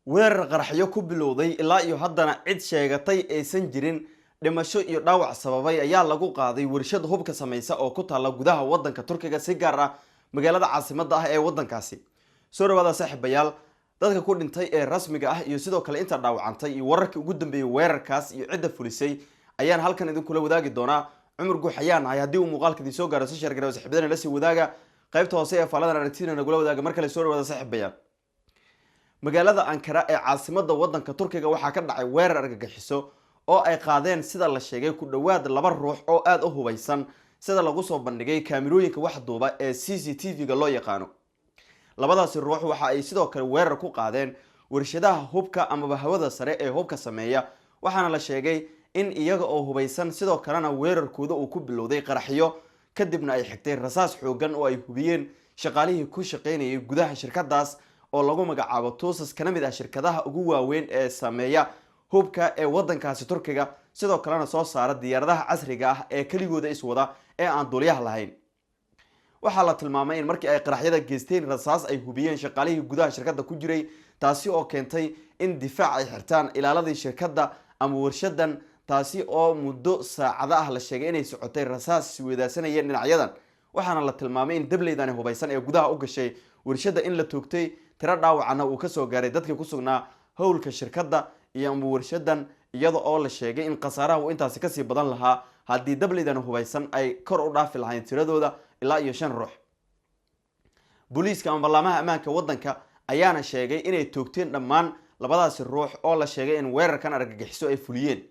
weerar qaraxyo ku bilowday ilaa iyo haddana cid sheegatay aysan jirin dhimasho iyo dhaawac sababay ayaa lagu qaaday warshad hubka samaysa oo ku taala gudaha wadanka Turkiga si gaar ah magaalada caasimadda ah ee wadankaasi. Soo dhawaada saaxiibayaal, dadka ku dhintay ee rasmiga ah iyo sidoo kale inta dhaawacantay iyo wararkii ugu dambeeyay weerarkaas iyo cidda fulisay ayaan halkan idin kula wadaagi doonaa. Cumar Guux ayaan ahay, haddii uu muuqaalka soo gaaro si share gareeyo saaxiibadana la sii wadaaga qaybta hoose ee faaladan aragtida nagula wadaaga mar kale. Soo dhawaada saaxiibayaal, magaalada Ankara ee caasimadda wadanka Turkiga waxaa ka dhacay weerar argagixiso oo ay qaadeen sida la sheegay ku dhawaad 2 ruux oo aad u hubeysan sida lagu soo bandhigay kaamirooyinka wax duuba ee CCTV-ga loo yaqaano. Labadaasi ruux waxa ay sidoo kale weerar ku qaadeen warshadaha hubka ama hawada sare ee hubka sameeya, waxaana la sheegay in iyaga oo hubeysan sidoo kalena weerarkooda uu ku bilowday qaraxyo kadibna ay xigtay rasaas xoogan oo ay hubiyeen shaqaalihii ku shaqeynayay gudaha shirkadaas oo lagu magacaabo Toosas, kana mid ah shirkadaha ugu waaweyn ee sameeya hubka ee wadankaasi Turkiga, sidoo kalena soo saara diyaaradaha casriga ah ee kaligooda iswada ee aan duuliyaha lahayn. waxaa la tilmaamay in markii ay qaraxyada geysteen rasaas ay hubiyeen shaqaalihii gudaha shirkadda ku jiray, taasi oo keentay in difaac ay xirtaan ilaaladii shirkadda ama warshadan, taasi oo muddo saacado ah la sheegay inay socotay rasaas weedaasanayeen dhinacyadan. waxaana la tilmaamay in dableydani hubeysan ee gudaha u gashay warshadda in la toogtay, tiro dhaawacana uu ka soo gaaray dadkii ku sugnaa howlka shirkadda iyo ama warshadan, iyada oo la sheegay in khasaaraha uu intaasi kasii badan lahaa haddii dableydani hubeysan ay kor u dhaafi lahayn tiradooda ilaa iyo 5 ruux. booliiska ama baarlamaanka ammaanka wadanka ayaana sheegay inay toogteen dhammaan labadaasi ruux oo la sheegay in weerarkan argagixiso ay fuliyeen.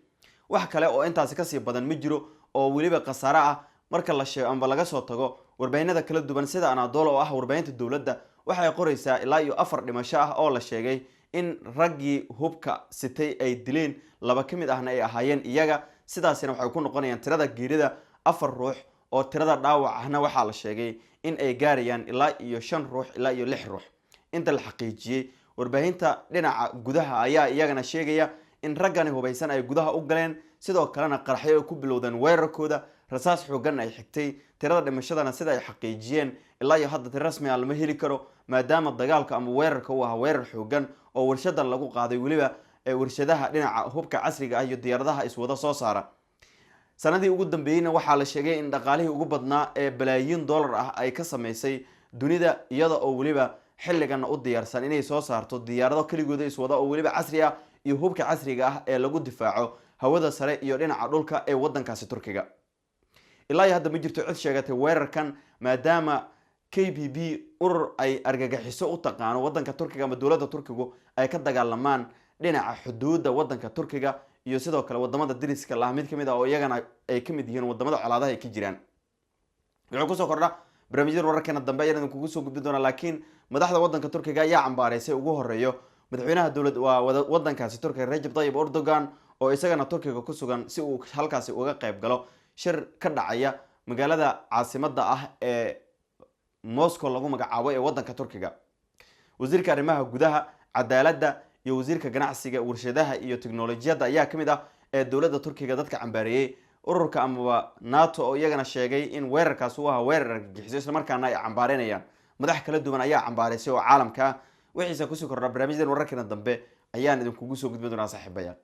wax kale oo intaasi kasii badan ma jiro oo weliba khasaare ah marka la sheego ama laga soo tago warbaahinada kala duwan sida Anadolu oo ah warbaahinta dowladda. waxay qoraysaa ilaa iyo 4 dhimasho ah oo la sheegay in raggii hubka sitay ay dileen, 2 ka mid ahna ay ahaayeen iyaga, sidaasina waxay ku noqonayaan tirada geerida 4 ruux oo tirada dhaawacna waxaa la sheegay in ay gaarayaan ilaa iyo 5 ruux ilaa iyo 6 ruux inta la xaqiijiyay. warbaahinta dhinaca gudaha ayaa iyagana sheegaya in raggani hubeysan ay gudaha u galeen, sidoo kalena qaraxyo ay ku bilowdeen weerarkooda, rasaas xoogan ay xigtay. tirada dhimashadana sida ay xaqiijiyeen ilaa iyo hadda rasmi ah lama heli karo, maadaama dagaalka ama weerarka uu ahaa weerar xoogan oo warshadan lagu qaaday, weliba warshadaha dhinaca hubka casriga ah iyo diyaaradaha iswada soo saara. sanadii ugu dambeeyayna waxaa la sheegay in dhaqaalihii ugu badnaa ee balaayiin dollar ah ay ka sameysay dunida, iyada oo weliba xilligan u diyaarsan inay soo saarto diyaarado kaligooda iswada oo weliba casri ah iyo hubka casriga ah ee lagu difaaco hawada sare iyo dhinaca dhulka ee wadankaasi Turkiga. ilaa hadda ma jirto cid sheegatay weerarkan, maadaama KBB urur ay argagixiso u taqaano wadanka Turkiga ama dowladda Turkigu ay ka dagaalamaan dhinaca xuduudda wadanka Turkiga iyo sidoo kale wadamada dariska la mid kamid ah oo iyagana ay kamid yihiin wadamada colaadaha ay ka jiraan. wuxuu ku soo kordha barnaamijyada wararkeena dambe ayaan kugu soo gudbin doonaa, laakiin madaxda wadanka Turkiga ayaa cambaareysay ugu horeeyo madaxweynaha dowladda wadankaasi Turkiga Recep Tayyip Erdogan oo isagana Turkiga ku sugan si uu halkaasi uga qayb galo shir ka dhacaya magaalada caasimadda ah ee Moscow lagu magacaabo ee wadanka Turkiga. wasiirka arrimaha gudaha, cadaaladda iyo wasiirka ganacsiga, warshadaha iyo tiknoolajiyadda ayaa kamid ah ee dowladda Turkiga dadka cambaareeyay ururka ama NATO oo iyagana sheegay in weerarkaas uu ahaa weerar argagixiso, isla markaana ay cambaareynayaan. madax kala duwan ayaa cambaareysay oo caalamka ah. wixiisa ku soo kordha barnaamijyada wararkeena dambe ayaan idin kugu soo gudbin doonaa saaxiibayaal.